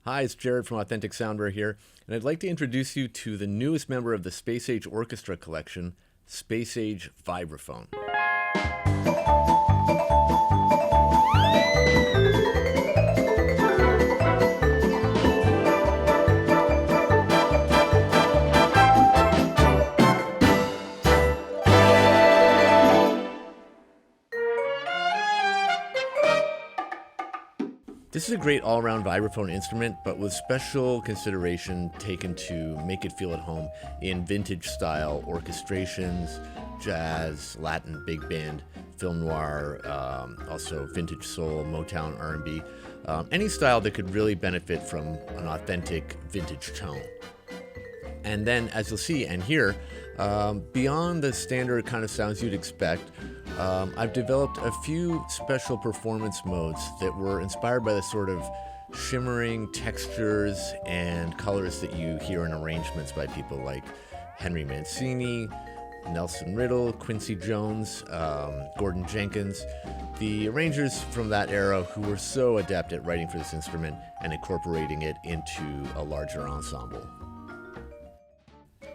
Hi, it's Jared from Authentic Soundware here, and I'd like to introduce you to the newest member of the Space Age Orchestra collection, Space Age Vibraphone. This is a great all-around vibraphone instrument, but with special consideration taken to make it feel at home in vintage-style orchestrations, jazz, Latin big band, film noir, also vintage soul, Motown, R&B, any style that could really benefit from an authentic vintage tone. And then, as you'll see and hear, beyond the standard kind of sounds you'd expect, I've developed a few special performance modes that were inspired by the sort of shimmering textures and colors that you hear in arrangements by people like Henry Mancini, Riddle, Quincy Jones, Gordon Jenkins, the arrangers from that era who were so adept at writing for this instrument and incorporating it into a larger ensemble.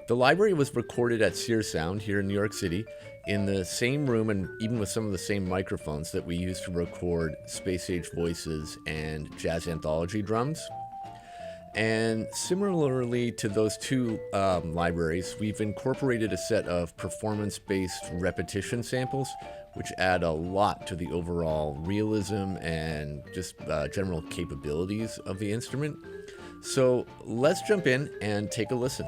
The library was recorded at Sears Sound here in New York City in the same room and even with some of the same microphones that we used to record Space Age Voices and Jazz Anthology drums. And similarly to those two libraries, we've incorporated a set of performance-based repetition samples, which add a lot to the overall realism and just general capabilities of the instrument. So let's jump in and take a listen.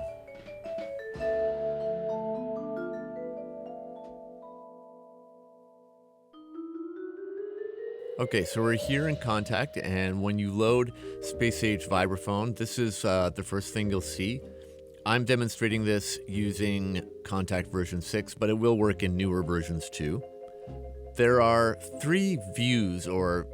Okay, so we're here in Contact, and when you load Space Age Vibraphone, this is the first thing you'll see. I'm demonstrating this using Contact version 6, but it will work in newer versions too. There are three views or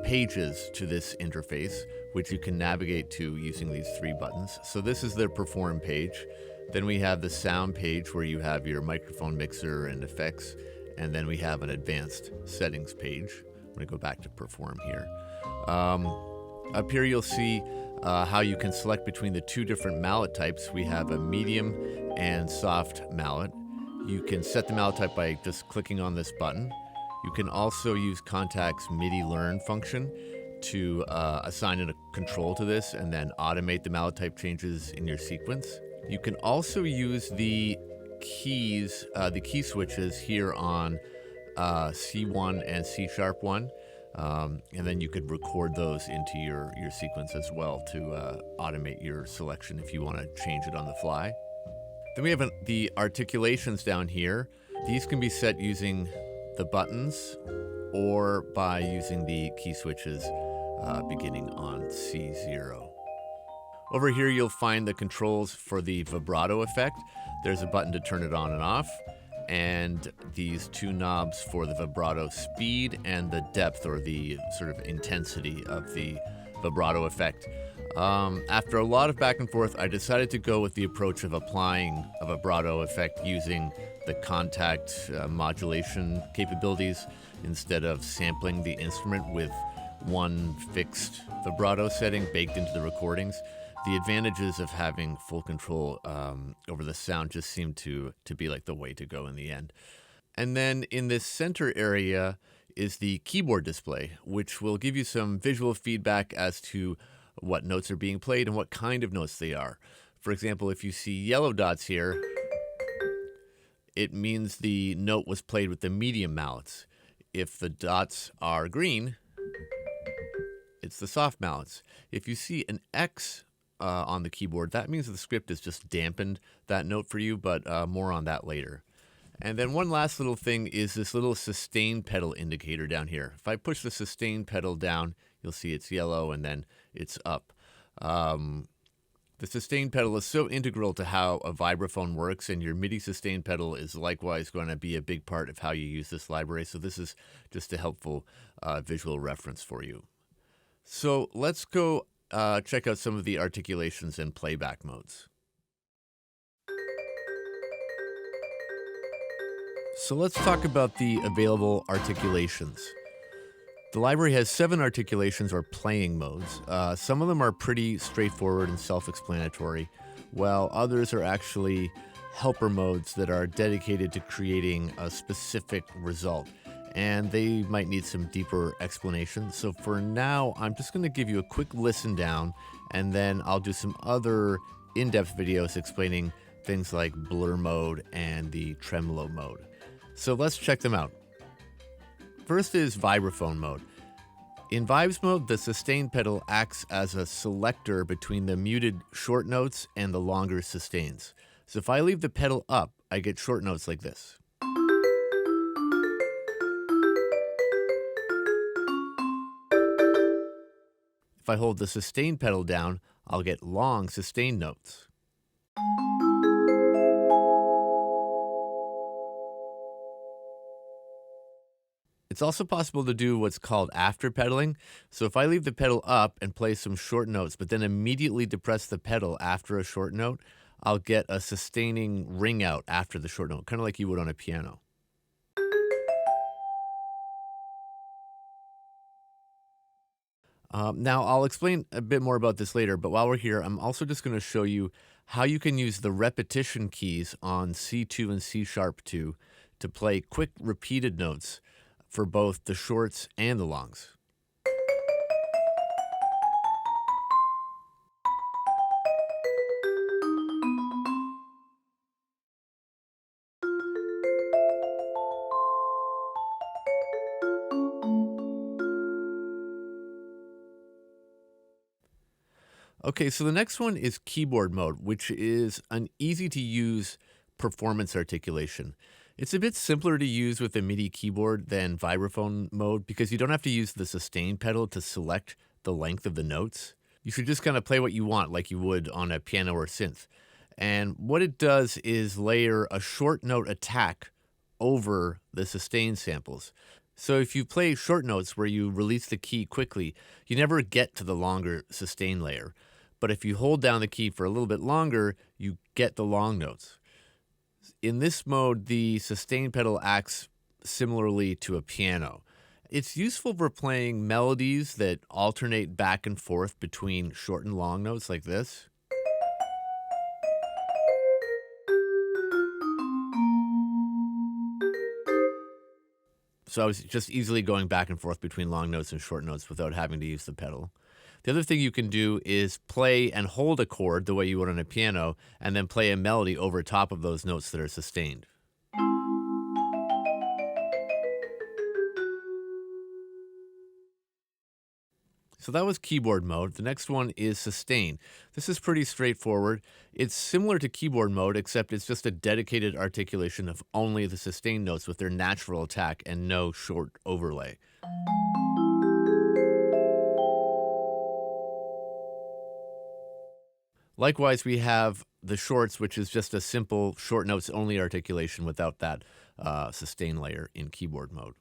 pages to this interface, which you can navigate to using these three buttons. So this is the Perform page. Then we have the Sound page where you have your microphone mixer and effects, and then we have an Advanced Settings page. I'm going to go back to Perform here. Up here you'll see how you can select between the two different mallet types. We have a medium and soft mallet. You can set the mallet type by just clicking on this button. You can also use Contact's MIDI Learn function to assign a control to this and then automate the mallet type changes in your sequence. You can also use the keys, the key switches here on C1 and C#1, and then you could record those into your sequence as well to automate your selection if you want to change it on the fly. Then we have the articulations down here. These can be set using the buttons or by using the key switches beginning on C0. Over here you'll find the controls for the vibrato effect. There's a button to turn it on and off, and these two knobs for the vibrato speed and the depth or the sort of intensity of the vibrato effect. After a lot of back and forth, I decided to go with the approach of applying a vibrato effect using the Contact modulation capabilities instead of sampling the instrument with one fixed vibrato setting baked into the recordings. The advantages of having full control over the sound just seemed to be like the way to go in the end. And then in this center area is the keyboard display, which will give you some visual feedback as to what notes are being played and what kind of notes they are. For example, if you see yellow dots here, it means the note was played with the medium mallets. If the dots are green, it's the soft mallets. If you see an X on the keyboard, that means the script has just dampened that note for you, but more on that later. And then one last little thing is this little sustain pedal indicator down here. If I push the sustain pedal down, you'll see it's yellow and then it's up. The sustain pedal is so integral to how a vibraphone works, and your MIDI sustain pedal is likewise going to be a big part of how you use this library. So this is just a helpful visual reference for you. So let's go check out some of the articulations and playback modes. So let's talk about the available articulations. The library has 7 articulations or playing modes. Some of them are pretty straightforward and self-explanatory, while others are actually helper modes that are dedicated to creating a specific result. And they might need some deeper explanation. So for now, I'm just going to give you a quick listen down, and then I'll do some other in-depth videos explaining things like blur mode and the tremolo mode. So let's check them out. First is vibraphone mode. In vibes mode, the sustain pedal acts as a selector between the muted short notes and the longer sustains. So if I leave the pedal up, I get short notes like this. If I hold the sustain pedal down, I'll get long sustain notes. It's also possible to do what's called after pedaling. So if I leave the pedal up and play some short notes, but then immediately depress the pedal after a short note, I'll get a sustaining ring out after the short note, kind of like you would on a piano. Now, I'll explain a bit more about this later, but while we're here, I'm also just going to show you how you can use the repetition keys on C2 and C sharp 2 to play quick repeated notes for both the shorts and the longs. Okay, so the next one is keyboard mode, which is an easy to use performance articulation. It's a bit simpler to use with a MIDI keyboard than vibraphone mode because you don't have to use the sustain pedal to select the length of the notes. You should just kind of play what you want like you would on a piano or synth. And what it does is layer a short note attack over the sustain samples. So if you play short notes where you release the key quickly, you never get to the longer sustain layer. But if you hold down the key for a little bit longer, you get the long notes. In this mode, the sustain pedal acts similarly to a piano. It's useful for playing melodies that alternate back and forth between short and long notes like this. So I was just easily going back and forth between long notes and short notes without having to use the pedal. The other thing you can do is play and hold a chord the way you would on a piano, and then play a melody over top of those notes that are sustained. So that was keyboard mode. The next one is sustain. This is pretty straightforward. It's similar to keyboard mode, except it's just a dedicated articulation of only the sustain notes with their natural attack and no short overlay. Likewise, we have the shorts, which is just a simple short notes only articulation without that sustain layer in keyboard mode.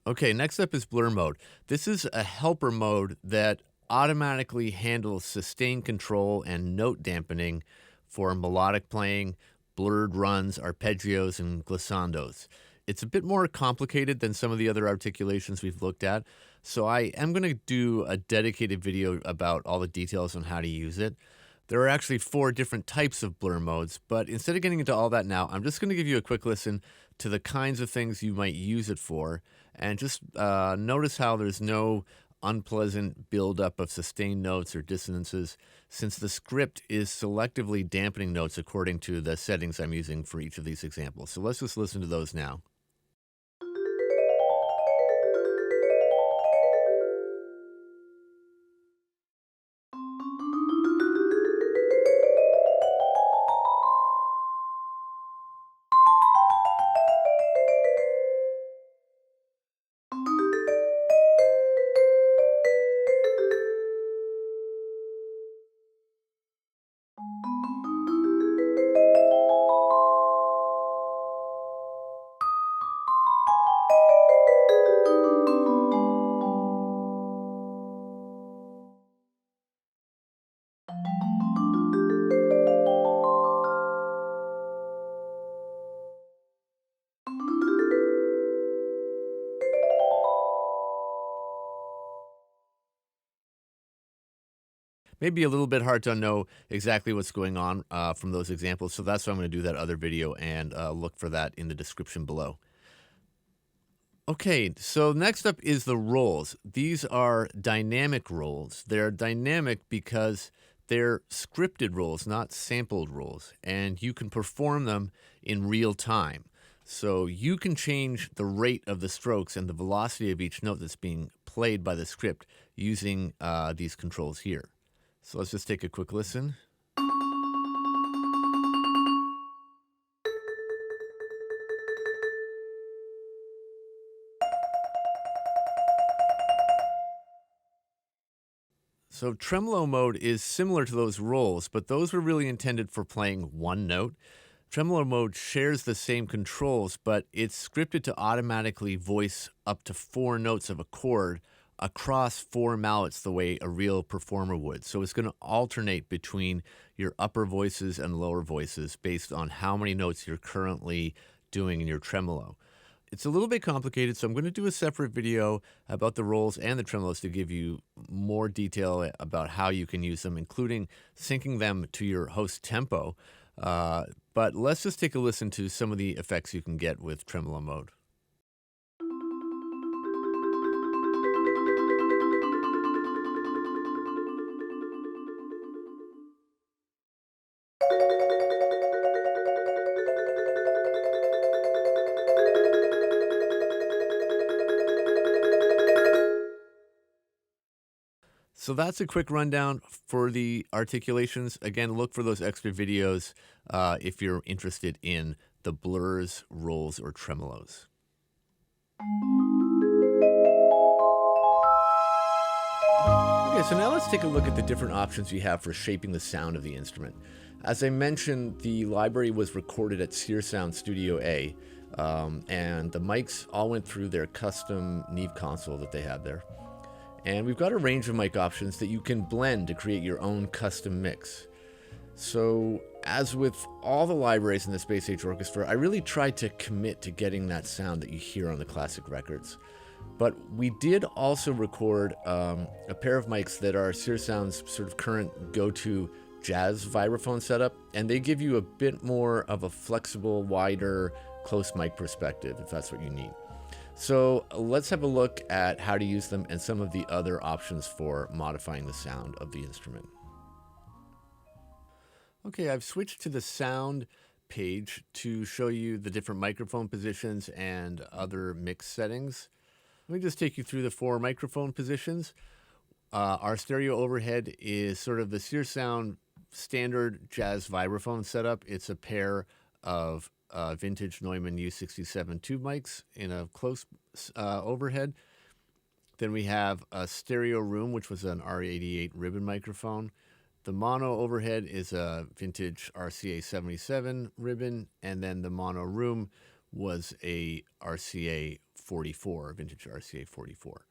Okay, next up is blur mode. This is a helper mode that automatically handles sustain control and note dampening for melodic playing, blurred runs, arpeggios, and glissandos. It's a bit more complicated than some of the other articulations we've looked at, so I am going to do a dedicated video about all the details on how to use it. There are actually 4 different types of blur modes, but instead of getting into all that now, I'm just going to give you a quick listen to the kinds of things you might use it for, and just notice how there's no unpleasant buildup of sustained notes or dissonances, since the script is selectively dampening notes according to the settings I'm using for each of these examples. So let's just listen to those now. maybe a little bit hard to know exactly what's going on from those examples. So that's why I'm going to do that other video, and look for that in the description below. Okay, so next up is the rolls. These are dynamic rolls. They're dynamic because they're scripted rolls, not sampled rolls, and you can perform them in real time. So you can change the rate of the strokes and the velocity of each note that's being played by the script using these controls here. So let's just take a quick listen. So tremolo mode is similar to those rolls, but those were really intended for playing one note. Tremolo mode shares the same controls, but it's scripted to automatically voice up to 4 notes of a chord across 4 mallets the way a real performer would. So it's going to alternate between your upper voices and lower voices based on how many notes you're currently doing in your tremolo. It's a little bit complicated, so I'm going to do a separate video about the rolls and the tremolos to give you more detail about how you can use them, including syncing them to your host tempo. But let's just take a listen to some of the effects you can get with tremolo mode. So that's a quick rundown for the articulations. Again, look for those extra videos if you're interested in the blurs, rolls, or tremolos. Okay, so now let's take a look at the different options we have for shaping the sound of the instrument. As I mentioned, the library was recorded at Sear Sound Studio A, and the mics all went through their custom Neve console that they had there. And we've got a range of mic options that you can blend to create your own custom mix. So, as with all the libraries in the Space Age Orchestra, I really tried to commit to getting that sound that you hear on the classic records. But we did also record a pair of mics that are Sear Sound's sort of current go-to jazz vibraphone setup, and they give you a bit more of a flexible, wider, close mic perspective if that's what you need. So let's have a look at how to use them and some of the other options for modifying the sound of the instrument. Okay, I've switched to the sound page to show you the different microphone positions and other mix settings. Let me just take you through the 4 microphone positions. Our stereo overhead is sort of the Sear Sound standard jazz vibraphone setup. It's a pair of vintage Neumann U67 tube mics in a close overhead. Then we have a stereo room, which was an R88 ribbon microphone. The mono overhead is a vintage RCA 77 ribbon, and then the mono room was a RCA 44, vintage RCA 44.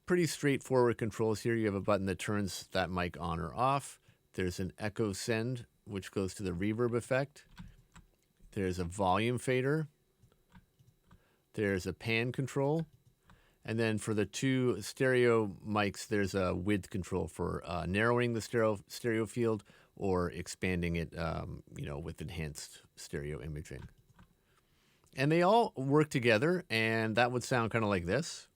Pretty straightforward controls here. You have a button that turns that mic on or off. There's an echo send, which goes to the reverb effect. There's a volume fader. There's a pan control. And then for the 2 stereo mics, there's a width control for narrowing the stereo field or expanding it, with enhanced stereo imaging. And they all work together, and that would sound kind of like this.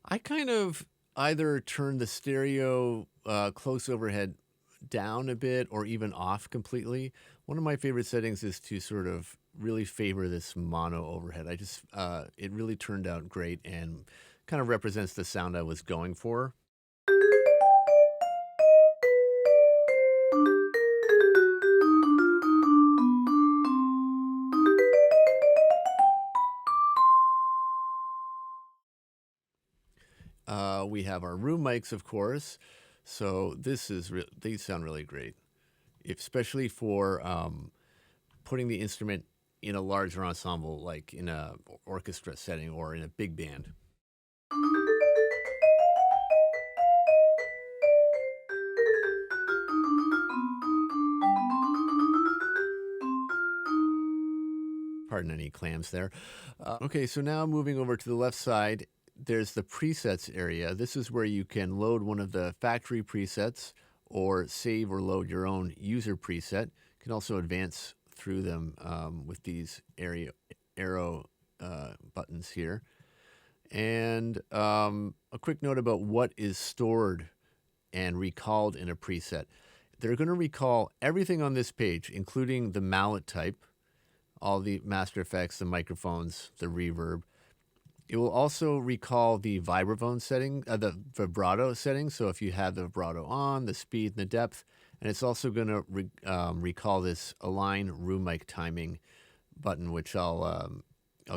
I kind of either turn the stereo close overhead down a bit or even off completely. One of my favorite settings is to sort of really favor this mono overhead. It really turned out great and kind of represents the sound I was going for. We have our room mics, of course. So these sound really great, especially for putting the instrument in a larger ensemble, like in a orchestra setting or in a big band. Pardon any clams there. Okay, so now moving over to the left side, there's the presets area. This is where you can load one of the factory presets or save or load your own user preset. You can also advance through them with these arrow buttons here. And a quick note about what is stored and recalled in a preset. They're going to recall everything on this page, including the mallet type, all the master effects, the microphones, the reverb. It will also recall the vibraphone setting, the vibrato setting. So if you have the vibrato on, the speed and the depth, and it's also going to recall this align room mic timing button, which I'll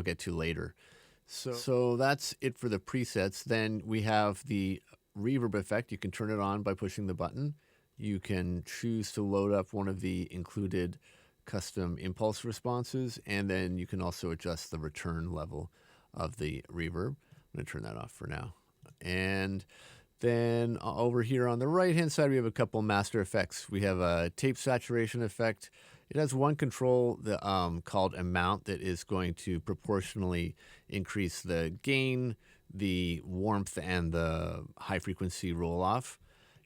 get to later. So that's it for the presets. Then we have the reverb effect. You can turn it on by pushing the button. You can choose to load up one of the included custom impulse responses, and then you can also adjust the return level of the reverb. I'm going to turn that off for now. And then over here on the right-hand side, we have a couple master effects. We have a tape saturation effect. It has one control that, called amount that is going to proportionally increase the gain, the warmth, and the high frequency roll off.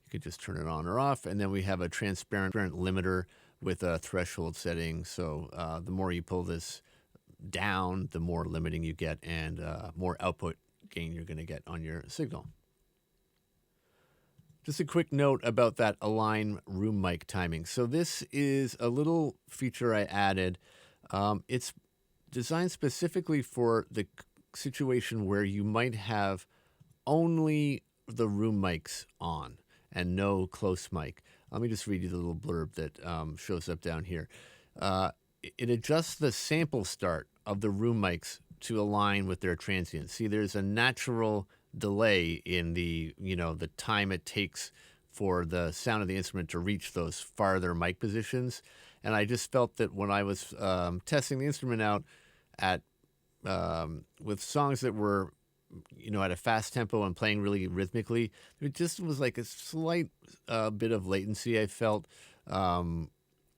You could just turn it on or off. And then we have a transparent limiter with a threshold setting. So the more you pull this down, the more limiting you get and more output gain you're going to get on your signal. Just a quick note about that align room mic timing. So this is a little feature I added. It's designed specifically for the situation where you might have only the room mics on and no close mic. Let me just read you the little blurb that shows up down here. It adjusts the sample start of the room mics to align with their transient. See, there's a natural delay in the time it takes for the sound of the instrument to reach those farther mic positions. And I just felt that when I was testing the instrument out at with songs that were at a fast tempo and playing really rhythmically, it just was like a slight bit of latency I felt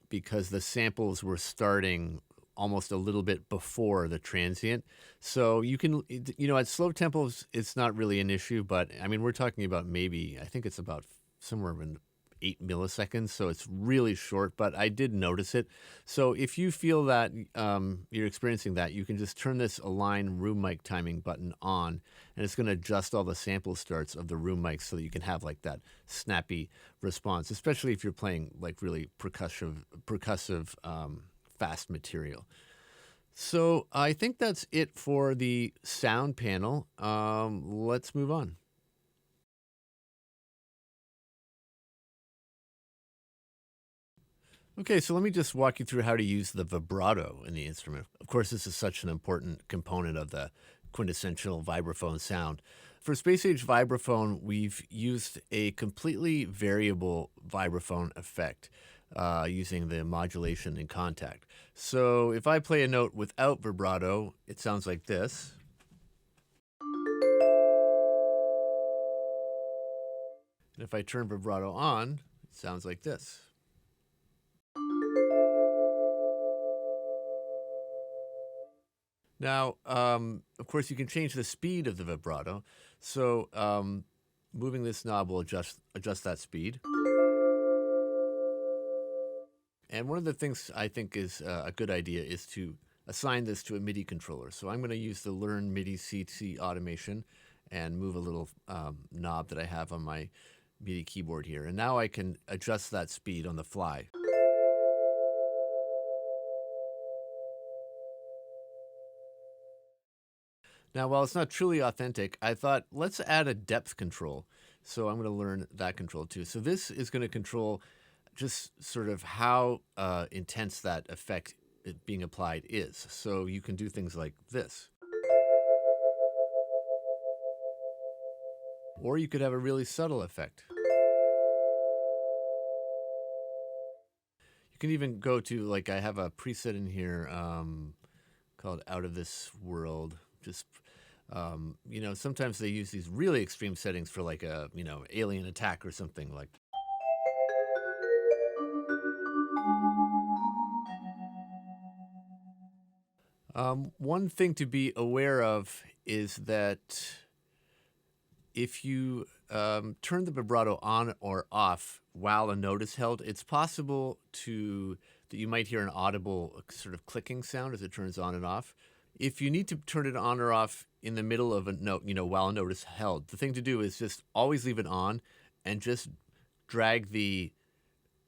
because the samples were starting almost a little bit before the transient. So you can, at slow tempos, it's not really an issue, but I mean, we're talking about maybe, I think it's about somewhere in 8 milliseconds. So it's really short, but I did notice it. So if you feel that you're experiencing that, you can just turn this align room mic timing button on, and it's going to adjust all the sample starts of the room mics so that you can have like that snappy response, especially if you're playing like really percussive fast material. So I think that's it for the sound panel. Let's move on. Okay, so let me just walk you through how to use the vibrato in the instrument. Of course, this is such an important component of the quintessential vibraphone sound. For Space Age Vibraphone, we've used a completely variable vibraphone effect using the modulation in contact. So if I play a note without vibrato, it sounds like this. And if I turn vibrato on, it sounds like this. Now, of course, you can change the speed of the vibrato. So moving this knob will adjust that speed. And one of the things I think is a good idea is to assign this to a MIDI controller. So I'm going to use the Learn MIDI CC automation and move a little knob that I have on my MIDI keyboard here. And now I can adjust that speed on the fly. Now, while it's not truly authentic, I thought let's add a depth control. So I'm going to learn that control too. So this is going to control just sort of how intense that effect being applied is. So you can do things like this. Or you could have a really subtle effect. You can even go to, like, I have a preset in here called Out of This World. Just, sometimes they use these really extreme settings for like a, alien attack or something like. One thing to be aware of is that if you turn the vibrato on or off while a note is held, it's possible that you might hear an audible sort of clicking sound as it turns on and off. If you need to turn it on or off in the middle of a note, while a note is held, the thing to do is just always leave it on and just drag the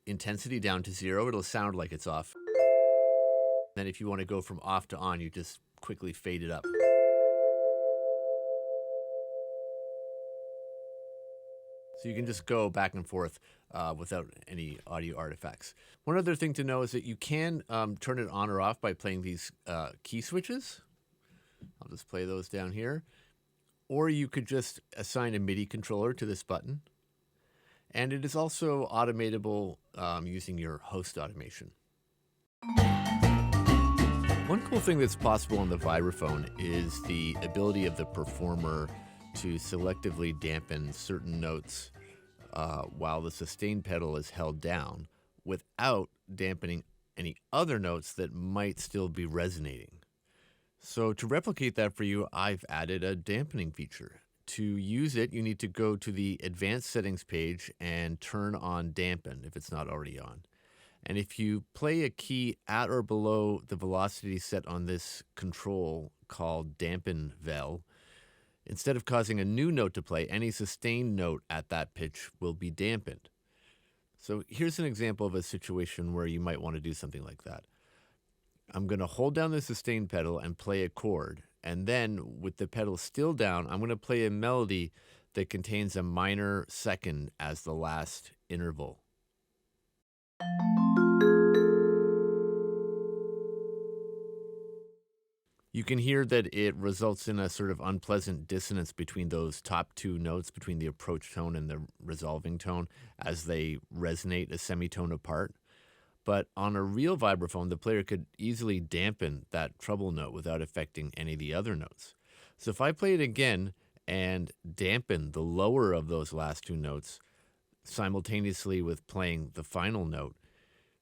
intensity down to 0. It'll sound like it's off. Then if you want to go from off to on, you just quickly fade it up. So you can just go back and forth without any audio artifacts. One other thing to know is that you can turn it on or off by playing these key switches. I'll just play those down here. Or you could just assign a MIDI controller to this button. And it is also automatable using your host automation. One cool thing that's possible on the vibraphone is the ability of the performer to selectively dampen certain notes while the sustain pedal is held down without dampening any other notes that might still be resonating. So to replicate that for you, I've added a dampening feature. To use it, you need to go to the advanced settings page and turn on dampen if it's not already on. And if you play a key at or below the velocity set on this control called dampen vel, instead of causing a new note to play, any sustained note at that pitch will be dampened. So here's an example of a situation where you might want to do something like that. I'm going to hold down the sustain pedal and play a chord. And then with the pedal still down, I'm going to play a melody that contains a minor second as the last interval. You can hear that it results in a sort of unpleasant dissonance between those top two notes, between the approach tone and the resolving tone, as they resonate a semitone apart. But on a real vibraphone, the player could easily dampen that treble note without affecting any of the other notes. So if I play it again and dampen the lower of those last two notes simultaneously with playing the final note,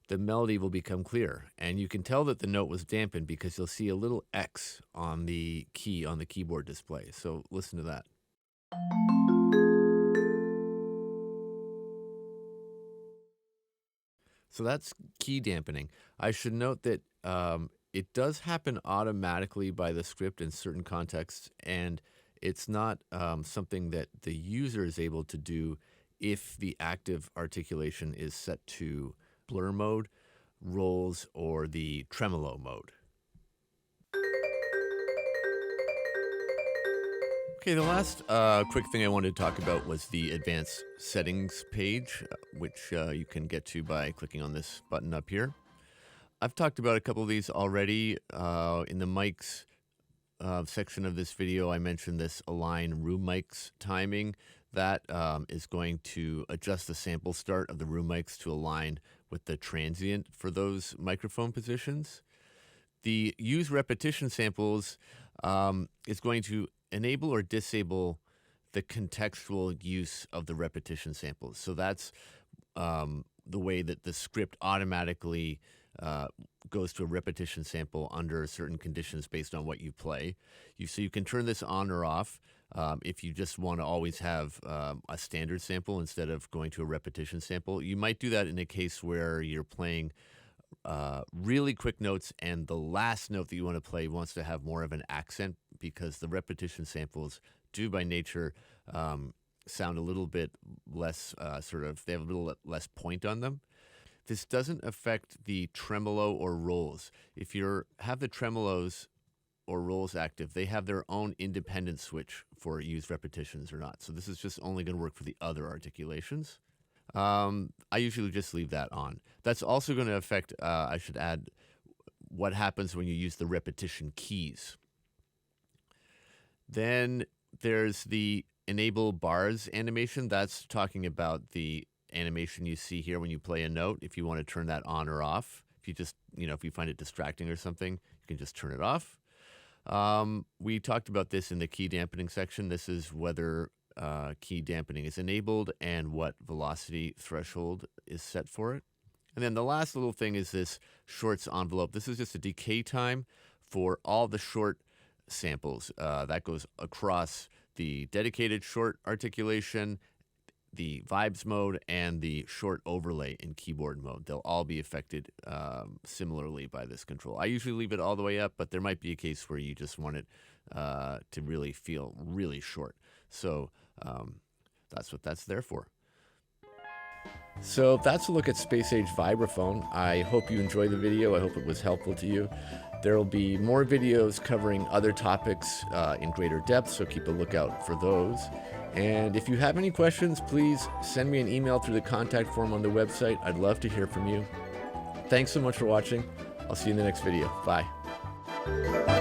the melody will become clear. And you can tell that the note was dampened because you'll see a little X on the key on the keyboard display. So listen to that. So that's key dampening. I should note that it does happen automatically by the script in certain contexts, and it's not something that the user is able to do if the active articulation is set to blur mode, rolls, or the tremolo mode. Okay, the last quick thing I wanted to talk about was the advanced settings page, which you can get to by clicking on this button up here. I've talked about a couple of these already. In the mics section of this video, I mentioned this align room mics timing. That is going to adjust the sample start of the room mics to align with the transient for those microphone positions. The use repetition samples is going to enable or disable the contextual use of the repetition samples. So that's the way that the script automatically goes to a repetition sample under certain conditions based on what you play. So you can turn this on or off if you just want to always have a standard sample instead of going to a repetition sample. You might do that in a case where you're playing really quick notes and the last note that you want to play wants to have more of an accent, because the repetition samples do by nature sound a little bit less they have a little less point on them. This doesn't affect the tremolo or rolls. If you have the tremolos or rolls active, they have their own independent switch for use repetitions or not. So this is just only going to work for the other articulations. I usually just leave that on. That's also going to affect, I should add, what happens when you use the repetition keys. Then there's the enable bars animation. That's talking about the animation you see here when you play a note. If you want to turn that on or off, if you just, if you find it distracting or something, you can just turn it off. We talked about this in the key dampening section. This is whether key dampening is enabled and what velocity threshold is set for it. And then the last little thing is this shorts envelope. This is just a decay time for all the short samples. That goes across the dedicated short articulation, the vibes mode, and the short overlay in keyboard mode. They'll all be affected similarly by this control. I usually leave it all the way up, but there might be a case where you just want it to really feel really short. So that's what that's there for. So that's a look at Space Age Vibraphone. I hope you enjoyed the video. I hope it was helpful to you. There will be more videos covering other topics in greater depth, so keep a lookout for those. And if you have any questions, please send me an email through the contact form on the website. I'd love to hear from you. Thanks so much for watching. I'll see you in the next video. Bye.